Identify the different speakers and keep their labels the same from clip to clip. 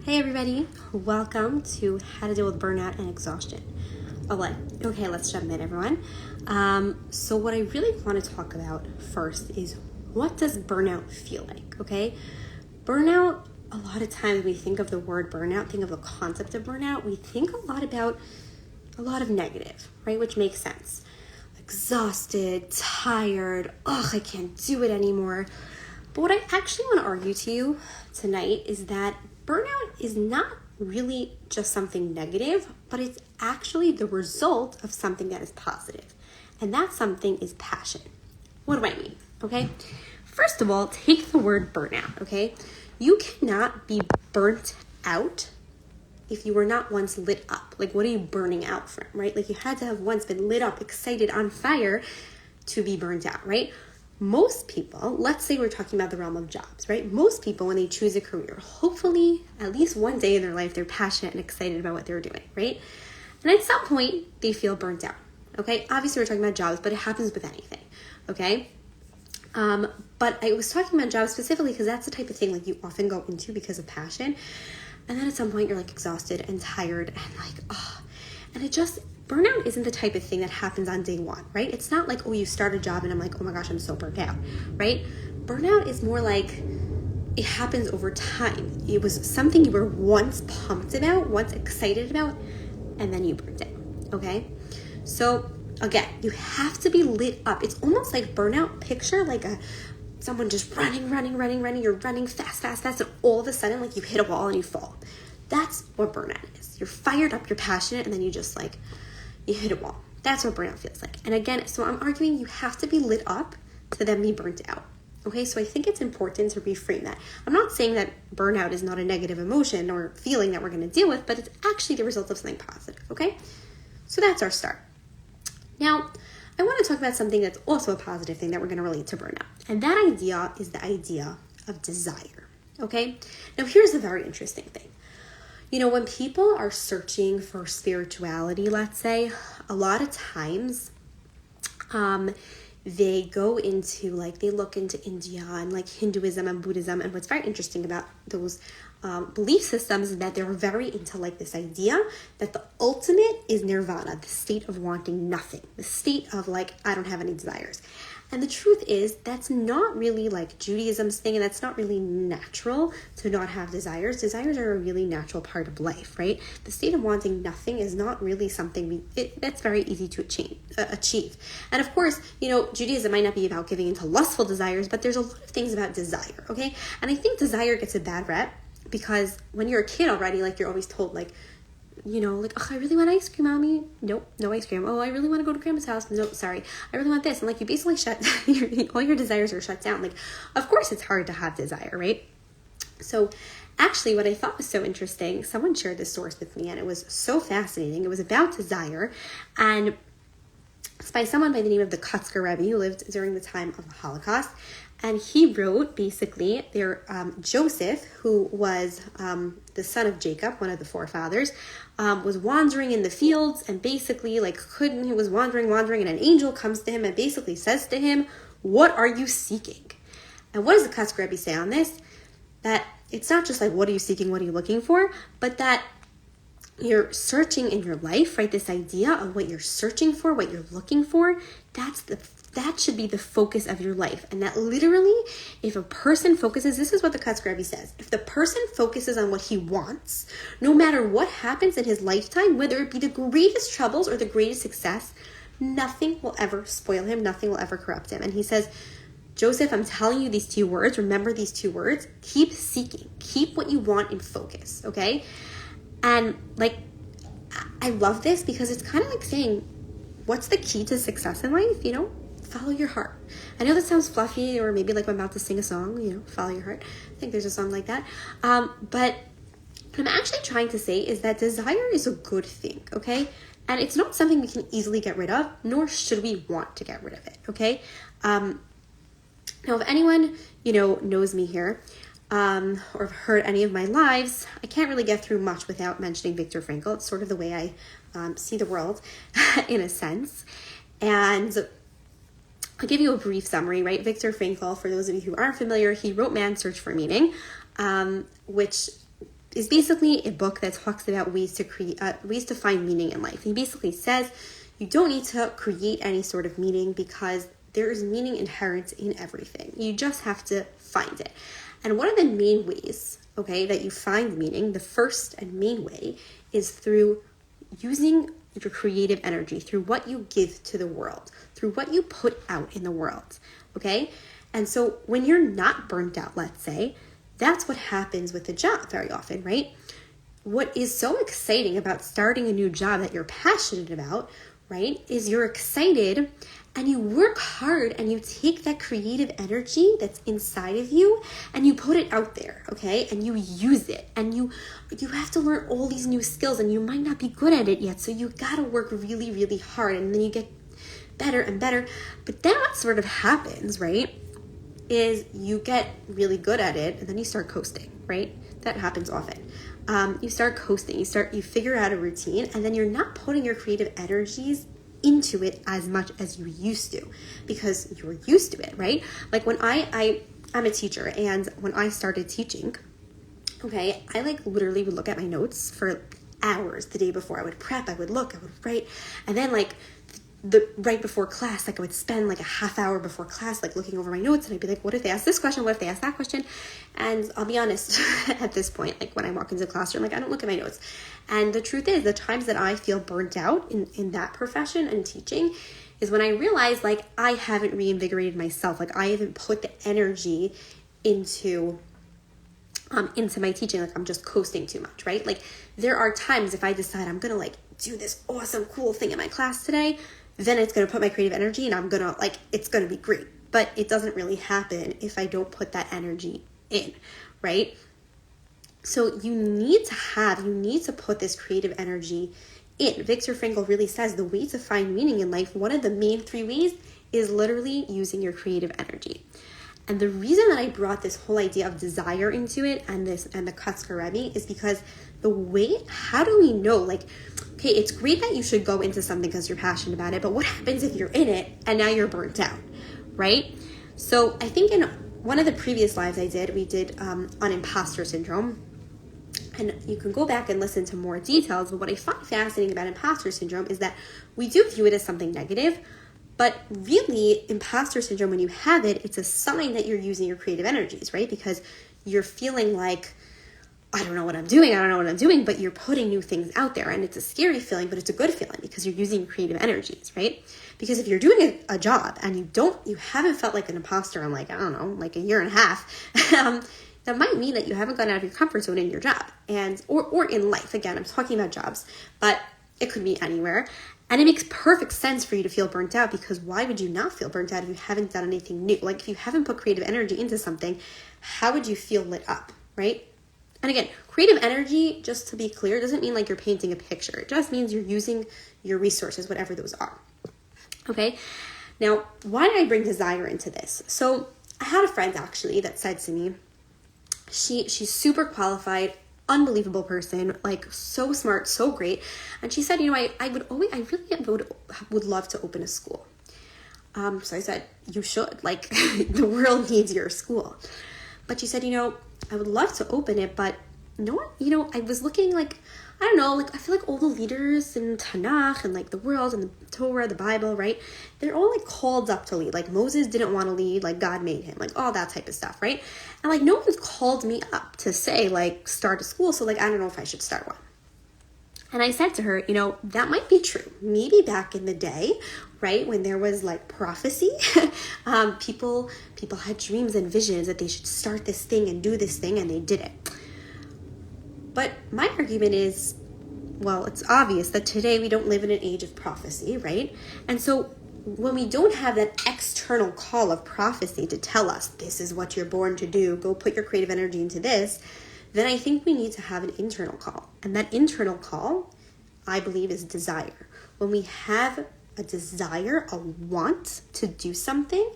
Speaker 1: Hey everybody, welcome to How to Deal with Burnout and Exhaustion. Okay, let's jump in everyone. So what I really want to talk about first is, what does burnout feel like, okay? Burnout, a lot of times we think of the word burnout, think of the concept of burnout, we think a lot about a lot of negative, right? Which makes sense. Exhausted, tired, I can't do it anymore. But what I actually want to argue to you tonight is that burnout is not really just something negative, but it's actually the result of something that is positive. And that something is passion. What do I mean? Okay. First of all, take the word burnout. Okay. You cannot be burnt out if you were not once lit up. Like, what are you burning out from, right? Like, you had to have once been lit up, excited, on fire to be burnt out, right? Most people, let's say we're talking about the realm of jobs, right? Most people, when they choose a career, hopefully at least one day in their life, they're passionate and excited about what they're doing, right? And at some point, they feel burnt out, okay? Obviously, we're talking about jobs, but it happens with anything, okay? But I was talking about jobs specifically because that's the type of thing like you often go into because of passion. And then at some point, you're like exhausted and tired and like, and burnout isn't the type of thing that happens on day one, right? It's not like, you start a job and I'm like, oh my gosh, I'm so burnt out, right? Burnout is more like it happens over time. It was something you were once pumped about, once excited about, and then you burnt out, okay? So again, you have to be lit up. It's almost like burnout. Picture like someone just running. You're running fast, and all of a sudden, like, you hit a wall and you fall. That's what burnout is. You're fired up, you're passionate, and then you just you hit a wall. That's what burnout feels like. And again, so I'm arguing you have to be lit up to then be burnt out. Okay, so I think it's important to reframe that. I'm not saying that burnout is not a negative emotion or feeling that we're going to deal with, but it's actually the result of something positive, okay? So that's our start. Now, I want to talk about something that's also a positive thing that we're going to relate to burnout. And that idea is the idea of desire, okay? Now, here's a very interesting thing. You know, when people are searching for spirituality, let's say, a lot of times they go into, they look into India and Hinduism and Buddhism. And what's very interesting about those belief systems is that they're very into this idea that the ultimate is nirvana, the state of wanting nothing, the state of I don't have any desires. And the truth is, that's not really Judaism's thing, and that's not really natural to not have desires. Desires are a really natural part of life, right? The state of wanting nothing is not really something that's very easy to achieve. And of course, Judaism might not be about giving into lustful desires, but there's a lot of things about desire, okay? And I think desire gets a bad rep because when you're a kid already, you're always told, I really want ice cream, mommy. Nope, no ice cream. Oh, I really want to go to grandma's house. No, sorry. I really want this. And you basically all your desires are shut down. Of course it's hard to have desire, right? So actually what I thought was so interesting, someone shared this source with me and it was so fascinating. It was about desire, and it's by someone by the name of the Kutzker Rebbe, who lived during the time of the Holocaust. And he wrote, basically, Joseph, who was the son of Jacob, one of the forefathers, was wandering in the fields and basically, he was wandering, and an angel comes to him and basically says to him, "What are you seeking?" And what does the Kutzker Rebbe say on this? That it's not just what are you seeking, what are you looking for, but that you're searching in your life, right? This idea of what you're searching for, what you're looking for, that should be the focus of your life. And that literally, if a person focuses, this is what the Kutzker Rebbe says, if the person focuses on what he wants, no matter what happens in his lifetime, whether it be the greatest troubles or the greatest success, nothing will ever spoil him, nothing will ever corrupt him. And he says, Joseph, I'm telling you these 2 words, remember these 2 words, keep seeking, keep what you want in focus, okay? And I love this because it's kind of like saying, what's the key to success in life? Follow your heart. I know that sounds fluffy, or maybe I'm about to sing a song, follow your heart. I think there's a song like that. But what I'm actually trying to say is that desire is a good thing, okay? And it's not something we can easily get rid of, nor should we want to get rid of it, okay? Now, if anyone, knows me here, or have heard any of my lives, I can't really get through much without mentioning Viktor Frankl. It's sort of the way I see the world, in a sense. And I'll give you a brief summary, right? Viktor Frankl, for those of you who aren't familiar, he wrote Man's Search for Meaning, which is basically a book that talks about ways to find meaning in life. He basically says you don't need to create any sort of meaning because there is meaning inherent in everything. You just have to find it. And one of the main ways, okay, that you find meaning, the first and main way, is through using your creative energy, through what you give to the world, through what you put out in the world, okay? And so when you're not burnt out, let's say, that's what happens with a job very often, right? What is so exciting about starting a new job that you're passionate about, right, is you're excited and you work hard and you take that creative energy that's inside of you and you put it out there, okay? And you use it, and you have to learn all these new skills, and you might not be good at it yet, so you gotta work really, really hard, and then you get better and better. But then what sort of happens, right, is you get really good at it and then you start coasting, right? That happens often. You start coasting, you figure out a routine, and then you're not putting your creative energies into it as much as you used to because you're used to it, right? Like when I'm a teacher, and when I started teaching, okay, I like literally would look at my notes for hours the day before. I would prep, I would look, I would write, and then like the right before class, like I would spend like a half hour before class like looking over my notes, and I'd be like, what if they ask this question, what if they ask that question? And I'll be honest, at this point, like when I walk into the classroom, like I don't look at my notes. And the truth is, the times that I feel burnt out in that profession and teaching is when I realize like I haven't reinvigorated myself, like I haven't put the energy into my teaching, like I'm just coasting too much, right? Like there are times if I decide I'm gonna like do this awesome cool thing in my class today, then it's going to put my creative energy, and I'm going to like, it's going to be great. But it doesn't really happen if I don't put that energy in, right? So you need to put this creative energy in. Viktor Frankl really says the way to find meaning in life, one of the main 3 ways is literally using your creative energy. And the reason that I brought this whole idea of desire into it and the Kotzker Rebbe is because how do we know, like, okay, it's great that you should go into something because you're passionate about it, but what happens if you're in it and now you're burnt out, right? So I think in one of the previous lives we did on imposter syndrome, and you can go back and listen to more details, but what I find fascinating about imposter syndrome is that we do view it as something negative, but really imposter syndrome, when you have it, it's a sign that you're using your creative energies, right? Because you're feeling like, I don't know what I'm doing, but you're putting new things out there, and it's a scary feeling, but it's a good feeling because you're using creative energies, right? Because if you're doing a job and you haven't felt like an imposter in like, I don't know, like a year and a half, that might mean that you haven't gotten out of your comfort zone in your job or in life. Again, I'm talking about jobs, but it could be anywhere. And it makes perfect sense for you to feel burnt out, because why would you not feel burnt out if you haven't done anything new? Like if you haven't put creative energy into something, how would you feel lit up, right? And again, creative energy, just to be clear, doesn't mean like you're painting a picture. It just means you're using your resources, whatever those are. Okay? Now, why did I bring desire into this? So I had a friend actually that said to me, she's super qualified, unbelievable person, like so smart, so great. And she said, I really would love to open a school. So I said, you should, like the world needs your school. But she said, I would love to open it, but I was looking like, I don't know, like I feel like all the leaders in Tanakh and like the world and the Torah, the Bible, right? They're all like called up to lead. Like Moses didn't want to lead, like God made him, like all that type of stuff, right? And like no one's called me up to say like start a school. So like, I don't know if I should start one. And I said to her, that might be true. Maybe back in the day, right, when there was like prophecy, people had dreams and visions that they should start this thing and do this thing, and they did it. But my argument is, well, it's obvious that today we don't live in an age of prophecy, right? And so when we don't have that external call of prophecy to tell us this is what you're born to do, go put your creative energy into this, then I think we need to have an internal call. And that internal call, I believe, is desire. When we have a desire, a want to do something,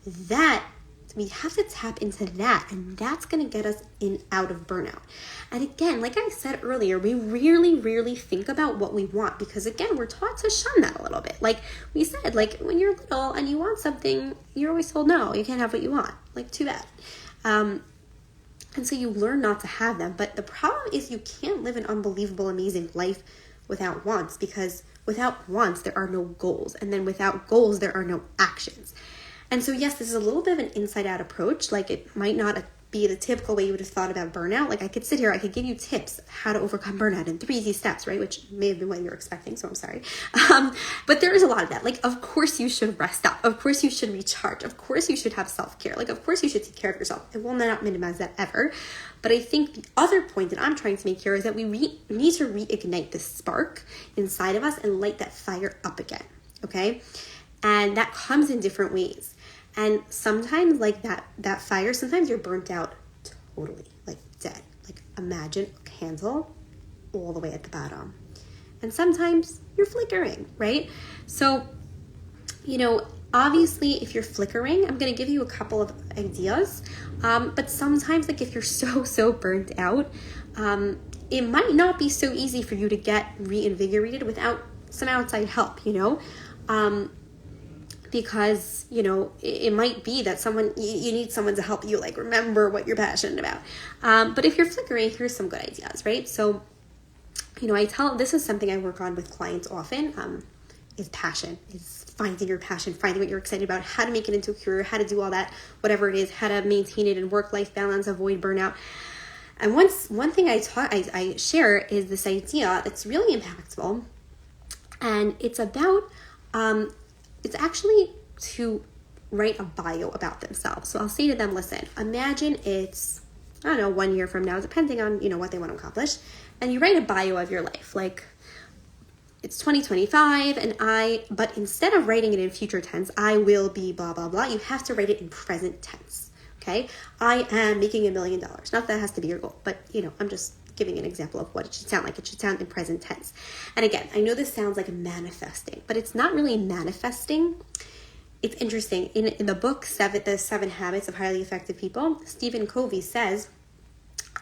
Speaker 1: that we have to tap into that, and that's going to get us out of burnout. And again, like I said earlier, we rarely think about what we want, because again, we're taught to shun that a little bit. Like we said, like when you're little and you want something, you're always told, no, you can't have what you want. Like, too bad. And so you learn not to have them. But the problem is you can't live an unbelievable, amazing life without wants, because without wants, there are no goals. And then without goals, there are no actions. And so, yes, this is a little bit of an inside-out approach. Like, it might not be the typical way you would have thought about burnout. Like, I could sit here, I could give you tips how to overcome burnout in 3 easy steps, right? Which may have been what you're expecting, so I'm sorry. But there is a lot of that. Like, of course you should rest up. Of course you should recharge. Of course you should have self-care. Like, of course you should take care of yourself. I will not minimize that ever. But I think the other point that I'm trying to make here is that we need to reignite the spark inside of us and light that fire up again, okay? And that comes in different ways. And sometimes, like that fire, sometimes you're burnt out totally, like dead. Like, imagine a candle all the way at the bottom. And sometimes you're flickering, right? So, obviously, if you're flickering, I'm going to give you a couple of ideas. But sometimes, like, if you're so burnt out, it might not be so easy for you to get reinvigorated without some outside help, because, it might be that you need someone to help you, like, remember what you're passionate about. But if you're flickering, here's some good ideas, right? So, this is something I work on with clients often, is passion, is finding your passion, finding what you're excited about, how to make it into a career, how to do all that, whatever it is, how to maintain it in work-life balance, avoid burnout. And one thing I share is this idea that's really impactful, and it's about, it's actually to write a bio about themselves. So I'll say to them, listen, imagine it's, 1 year from now, depending on, what they want to accomplish, and you write a bio of your life, like, it's 2025, but instead of writing it in future tense, I will be blah, blah, blah, you have to write it in present tense, okay? I am making $1 million. Not that has to be your goal, but, I'm just giving an example of what it should sound like. It should sound in present tense. And again, I know this sounds like manifesting, but it's not really manifesting. It's interesting. In the book, The 7 Habits of Highly Effective People, Stephen Covey says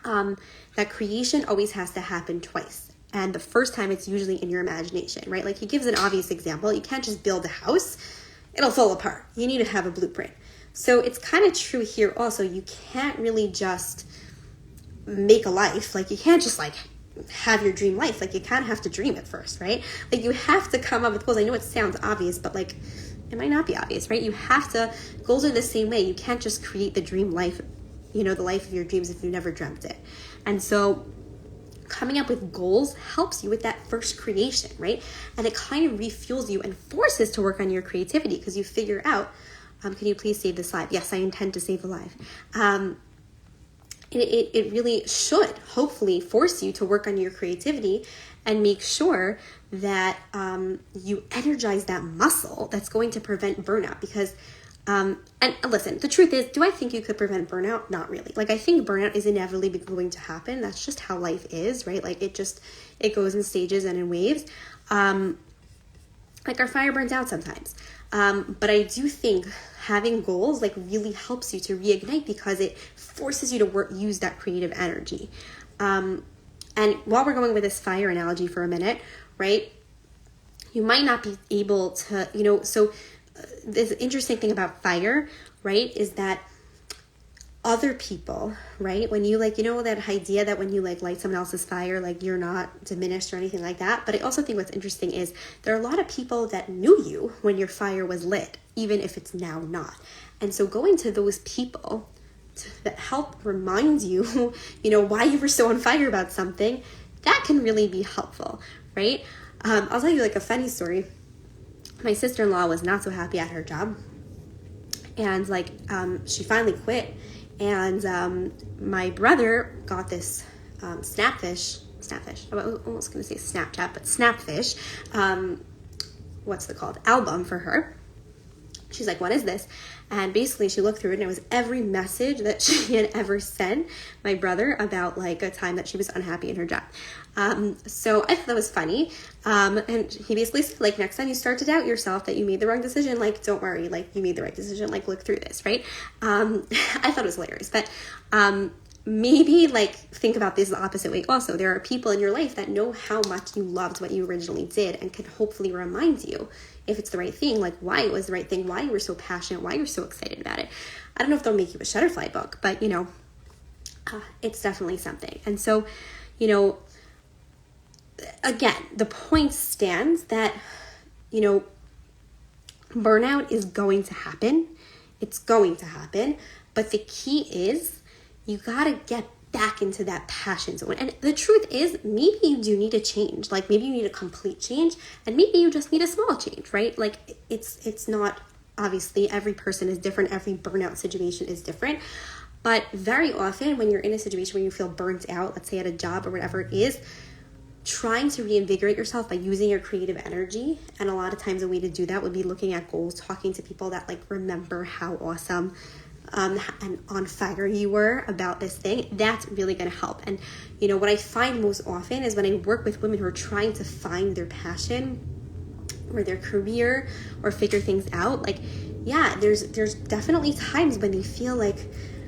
Speaker 1: that creation always has to happen twice. And the first time, it's usually in your imagination, right? Like, he gives an obvious example. You can't just build a house. It'll fall apart. You need to have a blueprint. So it's kind of true here also. You can't really just make a life. Like, you can't just, like, have your dream life. Like, you kind of have to dream it first, right? Like, you have to come up with goals. I know it sounds obvious, but, like, it might not be obvious, right? Goals are the same way. You can't just create the dream life, the life of your dreams if you never dreamt it. And so coming up with goals helps you with that first creation, right? And it kind of refuels you and forces to work on your creativity, because you figure out, can you please save this live? Yes, I intend to save a live. It really should hopefully force you to work on your creativity and make sure that you energize that muscle that's going to prevent burnout. Because, and listen, the truth is, do I think you could prevent burnout? Not really. Like, I think burnout is inevitably going to happen. That's just how life is, right? Like, it goes in stages and in waves. Like, our fire burns out sometimes. But I do think having goals, like, really helps you to reignite, because it forces you to use that creative energy. And while we're going with this fire analogy for a minute, right, you might not be able to, so this interesting thing about fire, right, is that other people, right, when you, like, that idea that when you, like, light someone else's fire, like, you're not diminished or anything like that. But I also think what's interesting is there are a lot of people that knew you when your fire was lit, even if it's now not. And so going to those people to help remind you, why you were so on fire about something, that can really be helpful, right? I'll tell you, like, a funny story. My sister-in-law was not so happy at her job, and, like, she finally quit. And my brother got this snapfish. I was almost going to say Snapchat, but snapfish. Album for her. She's like, what is this? And basically she looked through it, and it was every message that she had ever sent my brother about, like, a time that she was unhappy in her job. So I thought that was funny. And he basically said, like, next time you start to doubt yourself that you made the wrong decision, like, don't worry, like, you made the right decision, like, look through this, right? I thought it was hilarious. But maybe, like, think about this the opposite way also. There are people in your life that know how much you loved what you originally did and can hopefully remind you, if it's the right thing, like, why it was the right thing, why you were so passionate, why you're so excited about it. I don't know if they'll make you a Shutterfly book, but, it's definitely something. And so, again, the point stands that, burnout is going to happen. It's going to happen. But the key is you got to get back into that passion zone. And the truth is, maybe you do need a change. Like maybe you need a complete change, and maybe you just need a small change, right? Like it's not, obviously every person is different. Every burnout situation is different. But very often when you're in a situation where you feel burnt out, let's say at a job or whatever it is, trying to reinvigorate yourself by using your creative energy. And a lot of times a way to do that would be looking at goals, talking to people that like remember how awesome and on fire you were about this thing. That's really going to help. And what I find most often is when I work with women who are trying to find their passion or their career or figure things out, like, yeah, there's definitely times when they feel like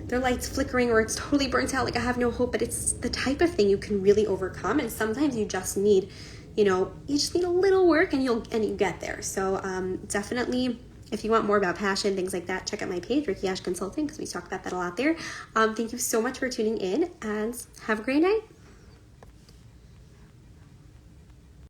Speaker 1: their light's flickering or it's totally burnt out, like I have no hope, but it's the type of thing you can really overcome. And sometimes you just need, you just need a little work and you get there. So definitely, if you want more about passion, things like that, check out my page, Rikki Ash Consulting, because we talk about that a lot there. Thank you so much for tuning in, and have a great night.